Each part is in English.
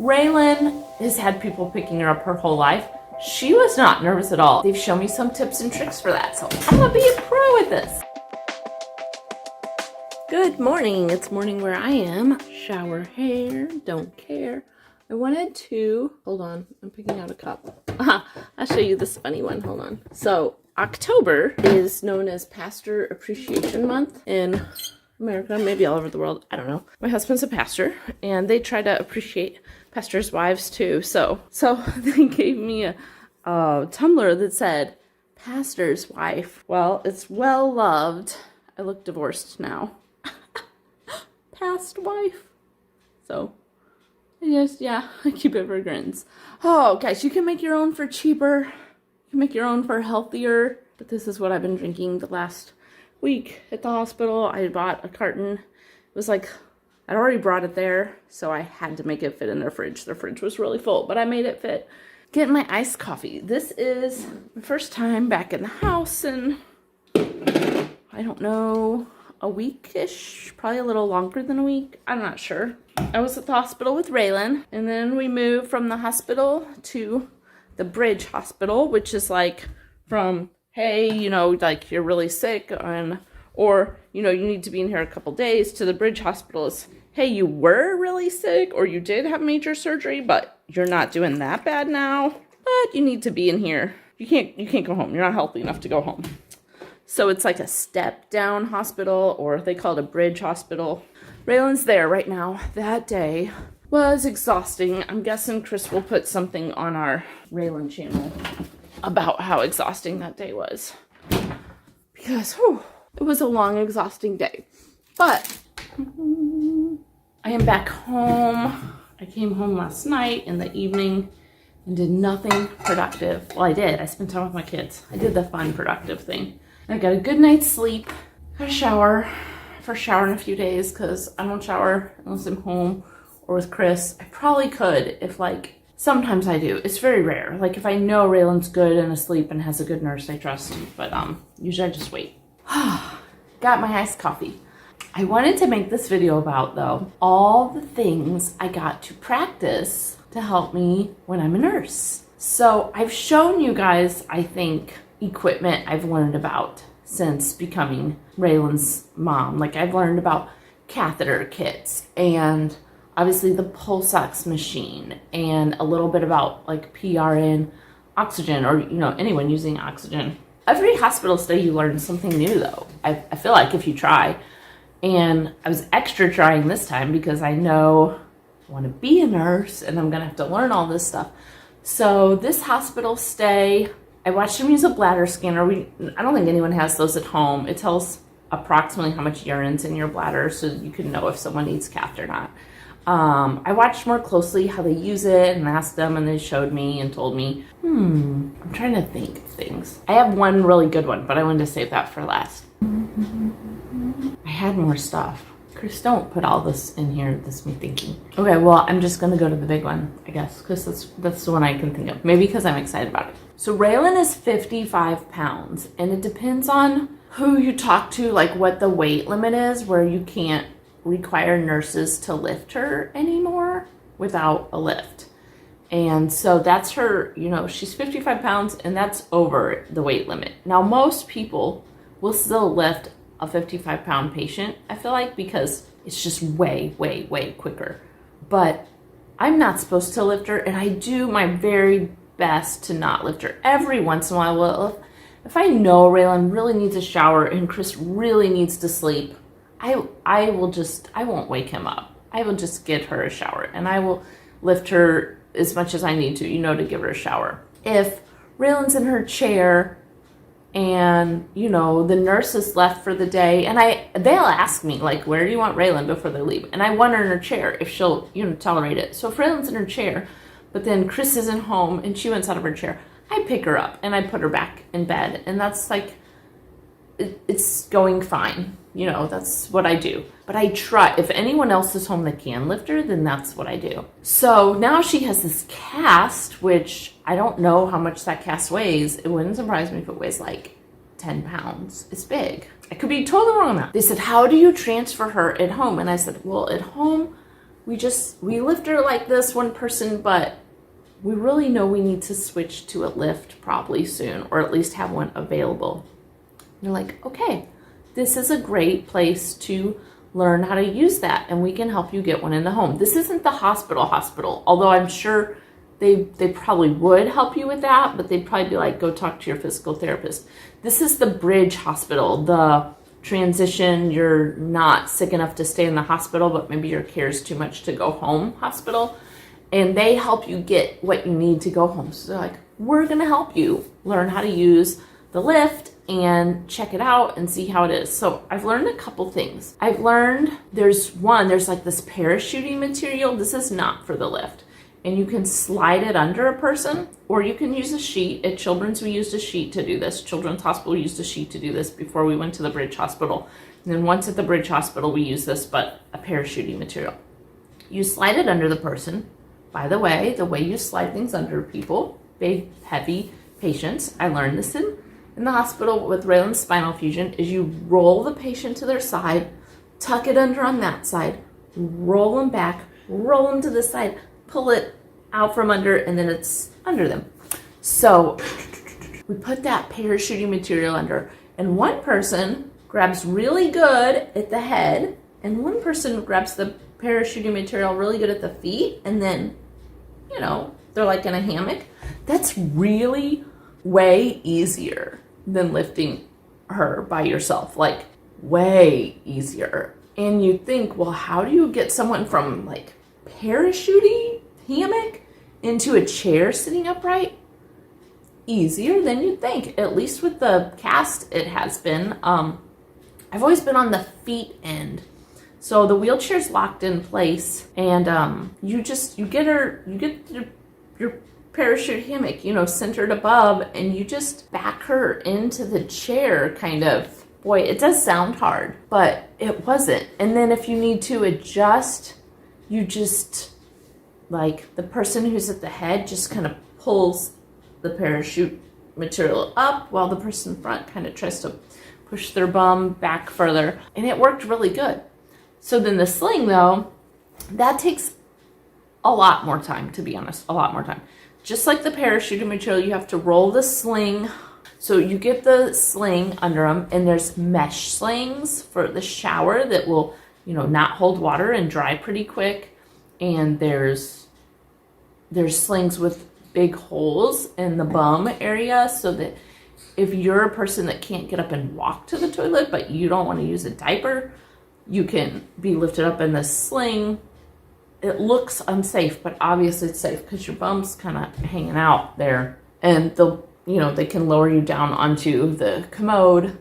Raylan has had people picking her up her whole life. She was not nervous at all. They've shown me some tips and tricks for that, so I'm gonna be a pro at this. Good morning. It's morning where I am. Shower hair, don't care. I wanted to, hold on, I'm picking out a cup. I'll show you this funny one, hold on. So October is known as Pastor Appreciation Month in America, maybe all over the world, I don't know. My husband's a pastor, and they try to appreciate pastors' wives too. So they gave me a tumbler that said, pastor's wife. Well, it's well loved. I look divorced now. Past wife. So, yeah, I keep it for grins. Oh, guys, you can make your own for cheaper. You can make your own for healthier. But this is what I've been drinking the last week at the hospital. I bought a carton. It was like, I'd already brought it there, so I had to make it fit in their fridge. Their fridge was really full, but I made it fit. Getting my iced coffee. This is my first time back in the house in, I don't know, a week-ish, probably a little longer than a week. I'm not sure. I was at the hospital with Raylan, and then we moved from the hospital to the Bridge Hospital, which is like from, hey, you know, like you're really sick, or, you know, you need to be in here a couple days, to the Bridge Hospital is, hey, you were really sick, or you did have major surgery, but you're not doing that bad now, but you need to be in here. You can't go home. You're not healthy enough to go home. So it's like a step-down hospital, or they call it a Bridge Hospital. Raylan's there right now. That day was exhausting. I'm guessing Chris will put something on our Raylan channel about how exhausting that day was. Because, it was a long, exhausting day. But I am back home. I came home last night in the evening and did nothing productive. Well, I did. I spent time with my kids. I did the fun, productive thing. I got a good night's sleep. Got a shower. First shower in a few days because I don't shower unless I'm home or with Chris. I probably could if, like, sometimes I do. It's very rare. Like, if I know Raylan's good and asleep and has a good nurse I trust. But usually I just wait. Got my iced coffee. I wanted to make this video about, though, all the things I got to practice to help me when I'm a nurse. So I've shown you guys, I think, equipment I've learned about since becoming Raylan's mom. Like, I've learned about catheter kits and obviously the pulse ox machine and a little bit about like PRN oxygen, or, you know, anyone using oxygen. Every hospital stay you learn something new, though. I feel like if you try. And I was extra trying this time because I know I want to be a nurse and I'm going to have to learn all this stuff. So this hospital stay, I watched them use a bladder scanner. I don't think anyone has those at home. It tells approximately how much urine's in your bladder so you can know if someone needs cath or not. I watched more closely how they use it and asked them, and they showed me and told me, I'm trying to think of things. I have one really good one, but I wanted to save that for last. I had more stuff. Chris, don't put all this in here. This is me thinking. Okay, well, I'm just going to go to the big one, I guess, because that's the one I can think of. Maybe because I'm excited about it. So Raylan is 55 pounds, and it depends on who you talk to, like what the weight limit is, where you can't require nurses to lift her anymore without a lift. And so that's her, you know, she's 55 pounds, and that's over the weight limit. Now, most people will still lift a 55-pound patient, I feel like, because it's just way, way, way quicker. But I'm not supposed to lift her, and I do my very best to not lift her. Every once in a while, well, if I know Raylan really needs a shower and Chris really needs to sleep, I won't wake him up. I will just get her a shower, and I will lift her as much as I need to, you know, to give her a shower. If Raylan's in her chair and, you know, the nurse is left for the day, and they'll ask me, like, where do you want Raylan before they leave? And I want her in her chair if she'll, you know, tolerate it. So if Raylan's in her chair, but then Chris isn't home and she went out of her chair, I pick her up and I put her back in bed. And that's like, it's going fine. You know, that's what I do. But I try. If anyone else is home that can lift her, then that's what I do. So now she has this cast, which I don't know how much that cast weighs. It wouldn't surprise me if it weighs like 10 pounds. It's big. I could be totally wrong on that. They said, how do you transfer her at home? And I said, well, at home, we lift her like this, one person, but we really know we need to switch to a lift probably soon, or at least have one available. You're like, okay, this is a great place to learn how to use that, and we can help you get one in the home. This isn't the hospital, although I'm sure they probably would help you with that, but they'd probably be like, go talk to your physical therapist. This is the bridge hospital, the transition, you're not sick enough to stay in the hospital, but maybe your care is too much to go home hospital. And they help you get what you need to go home. So they're like, we're going to help you learn how to use the lift and check it out and see how it is. So I've learned a couple things. I've learned there's like this parachuting material. This is not for the lift. And you can slide it under a person, or you can use a sheet. At Children's, we used a sheet to do this. Children's Hospital used a sheet to do this before we went to the Bridge Hospital. And then once at the Bridge Hospital, we used this, but a parachuting material. You slide it under the person. By the way you slide things under people, big, heavy patients, I learned this in the hospital with Raylan's spinal fusion, is you roll the patient to their side, tuck it under on that side, roll them back, roll them to the side, pull it out from under, and then it's under them. So we put that parachuting material under, and one person grabs really good at the head, and one person grabs the parachuting material really good at the feet, and then, they're like in a hammock. That's really way easier than lifting her by yourself, like way easier. And you think, well, how do you get someone from like parachuting hammock into a chair sitting upright? Easier than you'd think. At least with the cast, it has been. I've always been on the feet end. So the wheelchair's locked in place, and you get your parachute hammock, centered above, and you just back her into the chair, kind of. Boy, it does sound hard, but it wasn't. And then if you need to adjust, you just, like, the person who's at the head just kind of pulls the parachute material up while the person in front kind of tries to push their bum back further. And it worked really good. So then the sling, though, that takes a lot more time, to be honest, a lot more time. Just like the parachuting material, you have to roll the sling. So you get the sling under them, and there's mesh slings for the shower that will, not hold water and dry pretty quick. And there's slings with big holes in the bum area, so that if you're a person that can't get up and walk to the toilet, but you don't want to use a diaper, you can be lifted up in this sling. It looks unsafe, but obviously it's safe because your bum's kind of hanging out there. And they can lower you down onto the commode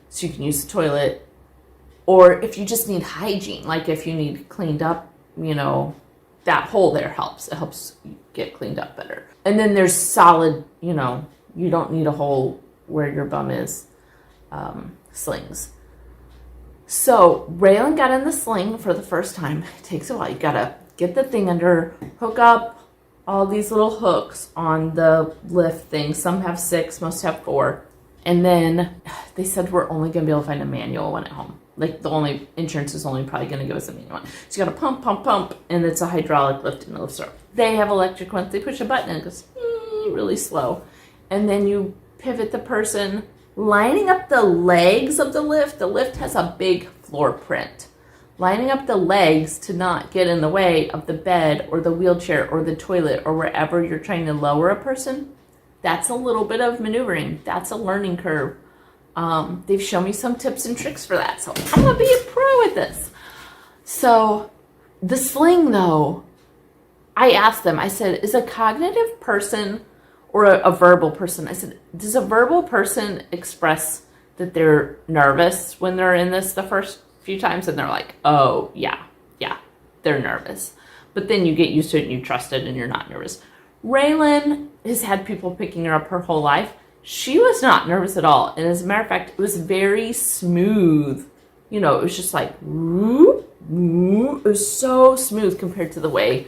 so you can use the toilet. Or if you just need hygiene, like if you need cleaned up, that hole there helps. It helps you get cleaned up better. And then there's solid, you don't need a hole where your bum is, slings. So Raylan got in the sling for the first time. It takes a while. You gotta get the thing under, hook up all these little hooks on the lift thing. Some have 6, most have 4. And then they said we're only gonna be able to find a manual one at home. Like, the only insurance is only probably gonna give us a manual one. So you gotta pump, and it's a hydraulic lift and it lifts her up. They have electric ones. They push a button and it goes really slow. And then you pivot the person, lining up the legs of the lift. The lift has a big floor print. Lining up the legs to not get in the way of the bed or the wheelchair or the toilet or wherever you're trying to lower a person. That's a little bit of maneuvering. That's a learning curve. They've shown me some tips and tricks for that. So I'm going to be a pro at this. So the sling, though, I asked them, I said, is a cognitive person or a verbal person? I said, does a verbal person express that they're nervous when they're in this the first few times? And they're like, oh, yeah, they're nervous. But then you get used to it and you trust it and you're not nervous. Raylan has had people picking her up her whole life. She was not nervous at all. And as a matter of fact, it was very smooth. It was just like, whoop, whoop. It was so smooth compared to the way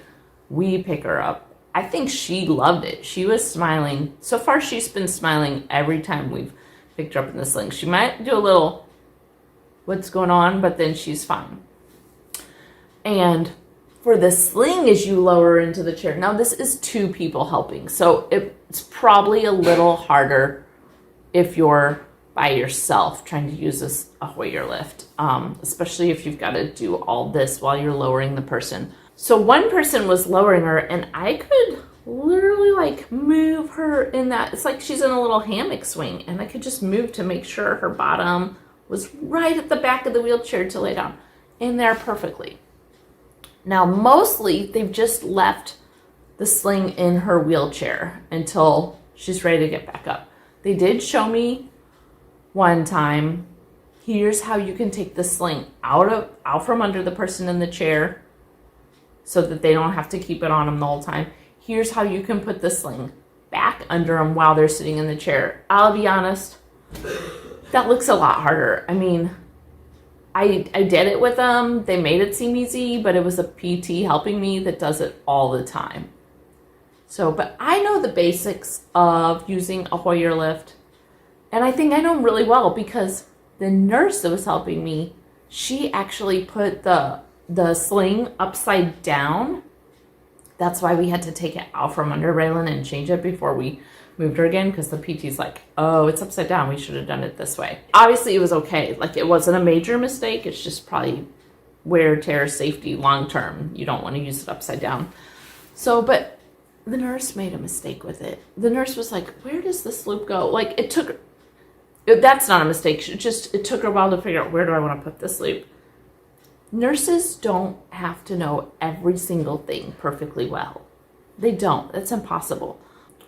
we pick her up. I think she loved it. She was smiling. So far, she's been smiling every time we've picked her up in the sling. She might do a little, what's going on, but then she's fine. And for the sling as you lower into the chair. Now this is 2 people helping, so it's probably a little harder if you're by yourself trying to use a Hoyer lift, especially if you've got to do all this while you're lowering the person. So one person was lowering her, and I could literally like move her in that. It's like she's in a little hammock swing, and I could just move to make sure her bottom was right at the back of the wheelchair to lay down in there perfectly. Now, mostly they've just left the sling in her wheelchair until she's ready to get back up. They did show me one time, here's how you can take the sling out from under the person in the chair so that they don't have to keep it on them the whole time. Here's how you can put the sling back under them while they're sitting in the chair. I'll be honest, that looks a lot harder. I mean, I did it with them. They made it seem easy, but it was a PT helping me that does it all the time. So, but I know the basics of using a Hoyer lift, and I think I know them really well because the nurse that was helping me, she actually put the sling upside down. That's why we had to take it out from under Raylan and change it before we moved her again, because the PT's like, oh, it's upside down. We should have done it this way. Obviously, it was okay. Like, it wasn't a major mistake. It's just probably wear, tear, safety, long term. You don't want to use it upside down. So, but the nurse made a mistake with it. The nurse was like, where does this loop go? Like, that's not a mistake. It took her a while to figure out, where do I want to put this loop? Nurses don't have to know every single thing perfectly well. They don't. It's impossible.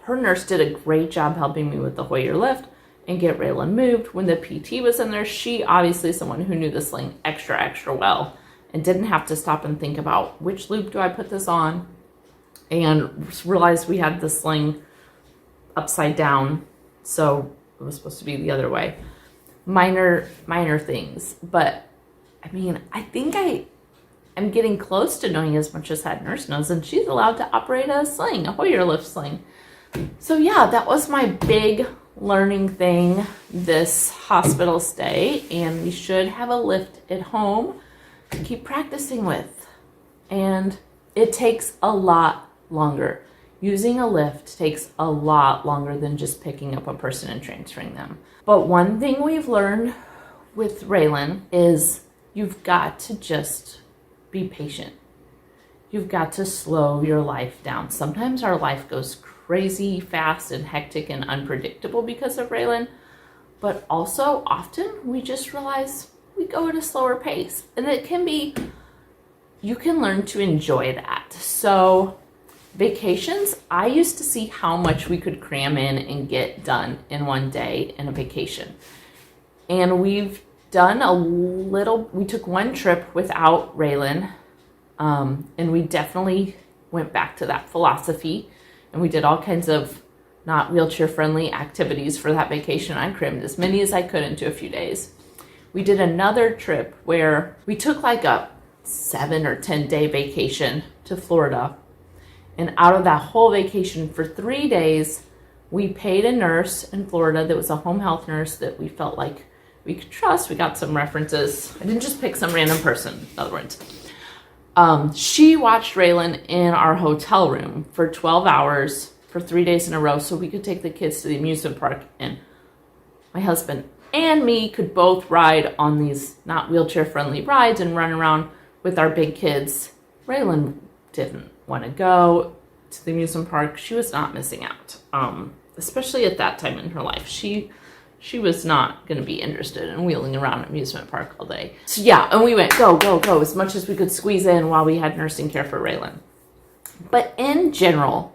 Her nurse did a great job helping me with the Hoyer lift and get Raylan moved. When the PT was in there, she obviously is someone who knew the sling extra well and didn't have to stop and think about which loop do I put this on, and realized we had the sling upside down, so it was supposed to be the other way. Minor things, but I mean, I think I'm getting close to knowing as much as that nurse knows, and she's allowed to operate a sling, a Hoyer lift sling. So yeah, that was my big learning thing this hospital stay, and we should have a lift at home to keep practicing with. And it takes a lot longer. Using a lift takes a lot longer than just picking up a person and transferring them. But one thing we've learned with Raylan is you've got to just be patient. You've got to slow your life down. Sometimes our life goes crazy fast and hectic and unpredictable because of Raylan, but also often we just realize we go at a slower pace, and you can learn to enjoy that. So vacations, I used to see how much we could cram in and get done in one day in a vacation. And we've done we took one trip without Raylan, and we definitely went back to that philosophy. And we did all kinds of not wheelchair friendly activities for that vacation. I crammed as many as I could into a few days. We did another trip where we took like a 7 or 10 day vacation to Florida. And out of that whole vacation for 3 days, we paid a nurse in Florida that was a home health nurse that we felt like we could trust. We got some references. I didn't just pick some random person, in other words. She watched Raylan in our hotel room for 12 hours for 3 days in a row so we could take the kids to the amusement park, and my husband and me could both ride on these not wheelchair friendly rides and run around with our big kids. Raylan didn't want to go to the amusement park. She was not missing out, especially at that time in her life. She was not going to be interested in wheeling around an amusement park all day. So yeah, and we went go as much as we could squeeze in while we had nursing care for Raylan. But in general,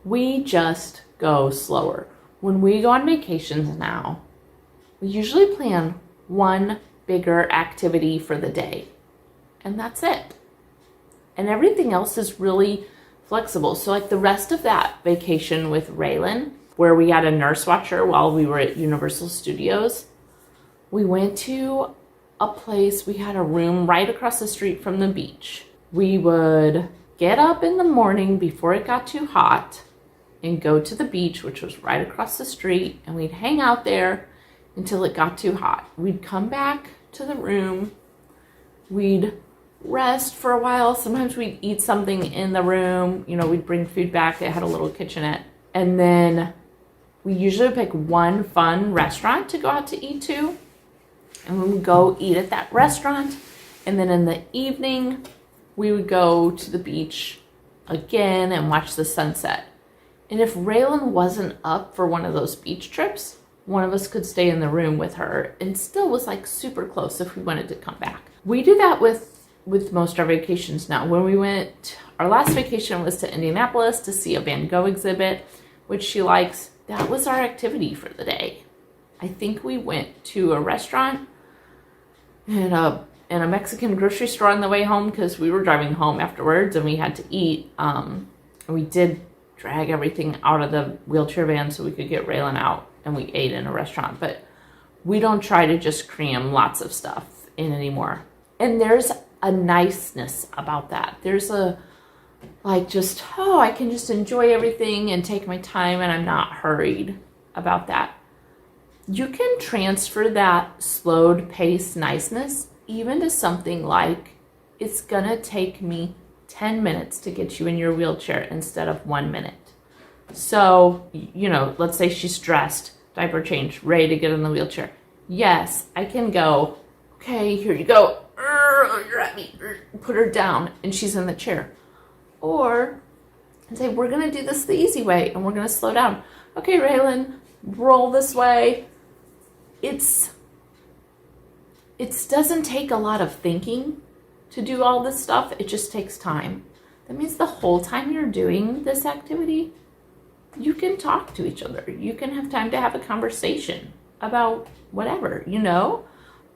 we just go slower. When we go on vacations now, we usually plan one bigger activity for the day, and that's it. And everything else is really flexible. So like the rest of that vacation with Raylan, where we had a nurse watcher while we were at Universal Studios, we went to a place, we had a room right across the street from the beach. We would get up in the morning before it got too hot and go to the beach, which was right across the street, and we'd hang out there until it got too hot. We'd come back to the room, we'd rest for a while. Sometimes we'd eat something in the room. You know, we'd bring food back. It had a little kitchenette. And then we usually pick one fun restaurant to go out to eat to. And we would go eat at that restaurant. And then in the evening, we would go to the beach again and watch the sunset. And if Raylan wasn't up for one of those beach trips, one of us could stay in the room with her and still was like super close if we wanted to come back. We do that with most of our vacations now. When we went, our last vacation was to Indianapolis to see a Van Gogh exhibit, which she likes. That was our activity for the day. I think we went to a restaurant and a Mexican grocery store on the way home because we were driving home afterwards and we had to eat. We did drag everything out of the wheelchair van so we could get Raylan out, and we ate in a restaurant. But we don't try to just cram lots of stuff in anymore. And there's a niceness about that. There's a like just, oh, I can just enjoy everything and take my time and I'm not hurried about that. You can transfer that slowed pace niceness even to something like, it's gonna take me 10 minutes to get you in your wheelchair instead of 1 minute. So, you know, let's say she's dressed, diaper change, ready to get in the wheelchair. Yes, I can go, okay, here you go. You're at me. Put her down and she's in the chair. Or and say, we're gonna do this the easy way and we're gonna slow down. Okay, Raylan, roll this way. It doesn't take a lot of thinking to do all this stuff. It just takes time. That means the whole time you're doing this activity, you can talk to each other. You can have time to have a conversation about whatever, you know.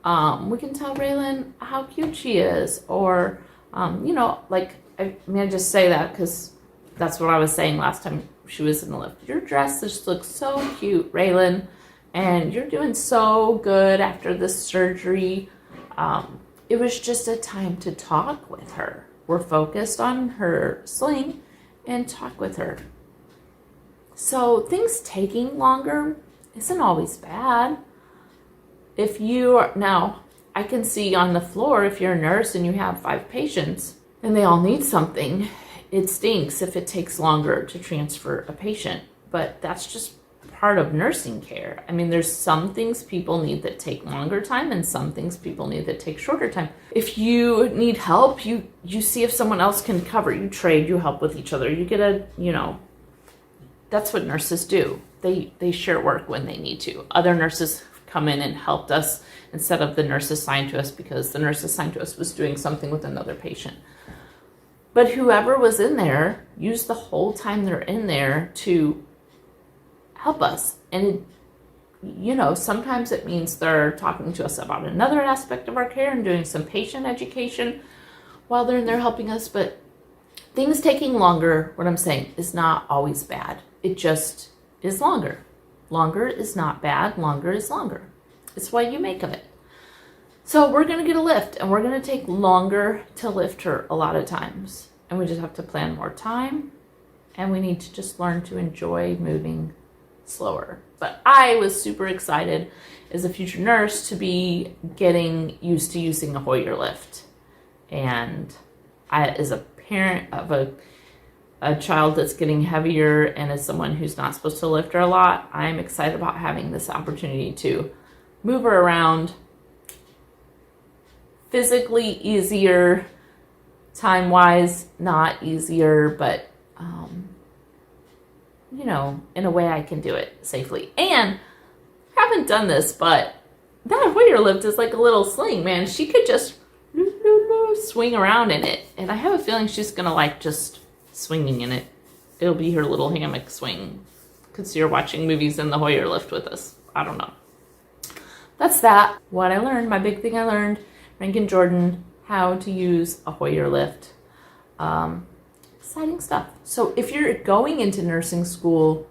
We can tell Raylan how cute she is, or, you know, like, I just say that because that's what I was saying last time she was in the lift. Your dress just looks so cute, Raylan, and you're doing so good after this surgery. It was just a time to talk with her. We're focused on her sling and talk with her. So things taking longer isn't always bad. If you are, now, I can see on the floor, if you're a nurse and you have 5 patients and they all need something, it stinks if it takes longer to transfer a patient. But that's just part of nursing care. I mean, there's some things people need that take longer time and some things people need that take shorter time. If you need help, you see if someone else can cover. You trade, you help with each other. You get a, you know, that's what nurses do. They share work when they need to. Other nurses come in and helped us instead of the nurse assigned to us because the nurse assigned to us was doing something with another patient. But whoever was in there used the whole time they're in there to help us. And, you know, sometimes it means they're talking to us about another aspect of our care and doing some patient education while they're in there helping us. But things taking longer, what I'm saying, is not always bad. It just is longer. Longer is not bad. Longer is longer. It's what you make of it. So we're going to get a lift, and we're going to take longer to lift her a lot of times. And we just have to plan more time, and we need to just learn to enjoy moving slower. But I was super excited as a future nurse to be getting used to using a Hoyer lift. And I, as a parent of a child that's getting heavier and as someone who's not supposed to lift her a lot, I'm excited about having this opportunity to move her around. Physically easier, time-wise not easier, but you know, in a way I can do it safely. And I haven't done this, but that Hoyer lift is like a little sling, man. She could just swing around in it. And I have a feeling she's gonna like just swinging in it. It'll be her little hammock swing. Could see her watching movies in the Hoyer lift with us. I don't know. That's that. What I learned, my big thing I learned, Rankin Jordan, how to use a Hoyer lift. Exciting stuff. So if you're going into nursing school,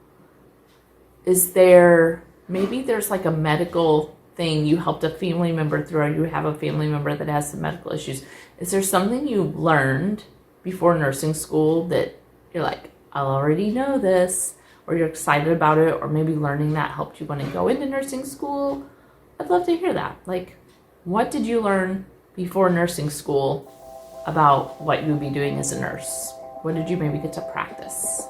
is there, maybe there's like a medical thing you helped a family member through, or you have a family member that has some medical issues. Is there something you learned before nursing school that you're like, I already know this, or you're excited about it, or maybe learning that helped you want to go into nursing school? I'd love to hear that. Like, what did you learn before nursing school about what you would be doing as a nurse? What did you maybe get to practice?